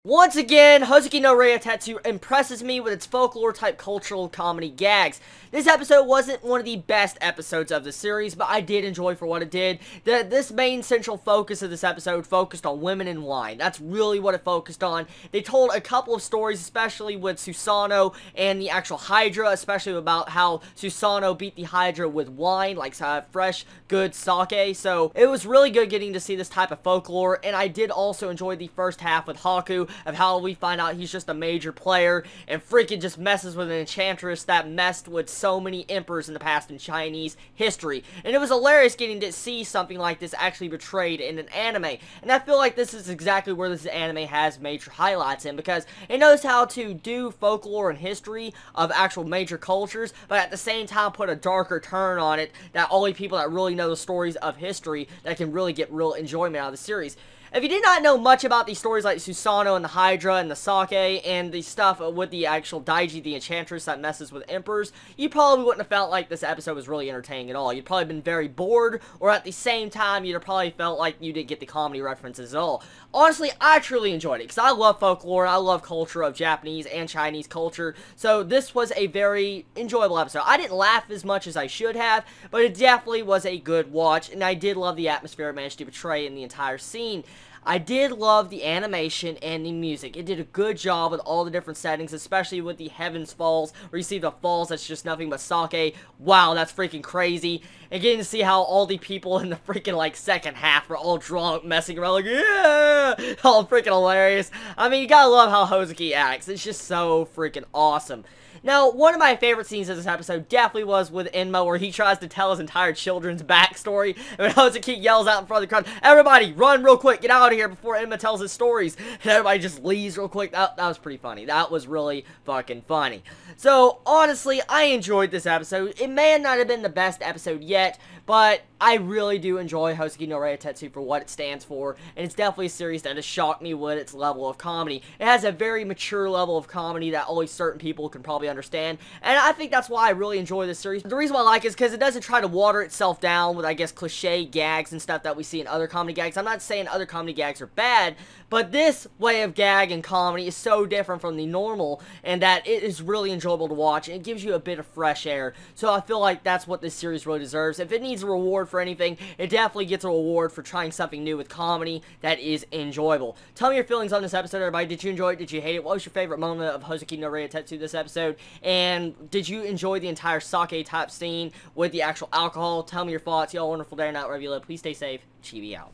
Once again, Hozuki no Rei-Atetsu impresses me with its folklore-type cultural comedy gags. This episode wasn't one of the best episodes of the series, but I did enjoy for what it did. This main central focus of this episode focused on women and wine. That's really what it focused on. They told a couple of stories, especially with Susanoo and the actual Hydra, especially about how Susanoo beat the Hydra with wine, like fresh, good sake. So, it was really good getting to see this type of folklore, and I did also enjoy the first half with Haku, of how we find out he's just a major player and freaking just messes with an enchantress that messed with so many emperors in the past in Chinese history. And it was hilarious getting to see something like this actually portrayed in an anime. And I feel like this is exactly where this anime has major highlights in, because it knows how to do folklore and history of actual major cultures, but at the same time put a darker turn on it that only people that really know the stories of history that can really get real enjoyment out of the series. If you did not know much about these stories like Susanoo and the Hydra and the sake and the stuff with the actual Daiji, the enchantress that messes with emperors, you probably wouldn't have felt like this episode was really entertaining at all. You'd probably been very bored, or at the same time, you'd have probably felt like you didn't get the comedy references at all. Honestly, I truly enjoyed it, because I love folklore, I love culture of Japanese and Chinese culture, so this was a very enjoyable episode. I didn't laugh as much as I should have, but it definitely was a good watch, and I did love the atmosphere it managed to portray in the entire scene. I did love the animation and the music. It did a good job with all the different settings, especially with the Heavens Falls, where you see the falls that's just nothing but sake. Wow, that's freaking crazy. And getting to see how all the people in the freaking, like, second half were all drunk, messing around, like, yeah! All freaking hilarious. I mean, you gotta love how Hozuki acts. It's just so freaking awesome. Now, one of my favorite scenes of this episode definitely was with Enma, where he tries to tell his entire children's backstory, and when Hozuki yells out in front of the crowd, "Everybody, run real quick, get out of here before Enma tells his stories," and everybody just leaves real quick. That was pretty funny. That was really fucking funny. So, honestly, I enjoyed this episode. It may not have been the best episode yet, but I really do enjoy Hozuki no Rei-Atetsu for what it stands for, and it's definitely a series that has shocked me with its level of comedy. It has a very mature level of comedy that only certain people can probably understand, and I think that's why I really enjoy this series. The reason why I like it is because it doesn't try to water itself down with, I guess, cliche gags and stuff that we see in other comedy gags. I'm not saying other comedy gags are bad, but this way of gag and comedy is so different from the normal, and that it is really enjoyable to watch, and it gives you a bit of fresh air. So I feel like that's what this series really deserves. If it needs a reward for anything, it definitely gets a reward for trying something new with comedy that is enjoyable. Tell me your feelings on this episode, everybody. Did you enjoy it? Did you hate it? What was your favorite moment of Hozuki no Rei-Atetsu this episode? And did you enjoy the entire sake type scene with the actual alcohol? Tell me your thoughts. Y'all wonderful day or not, wherever you live. Please stay safe. Chibi out.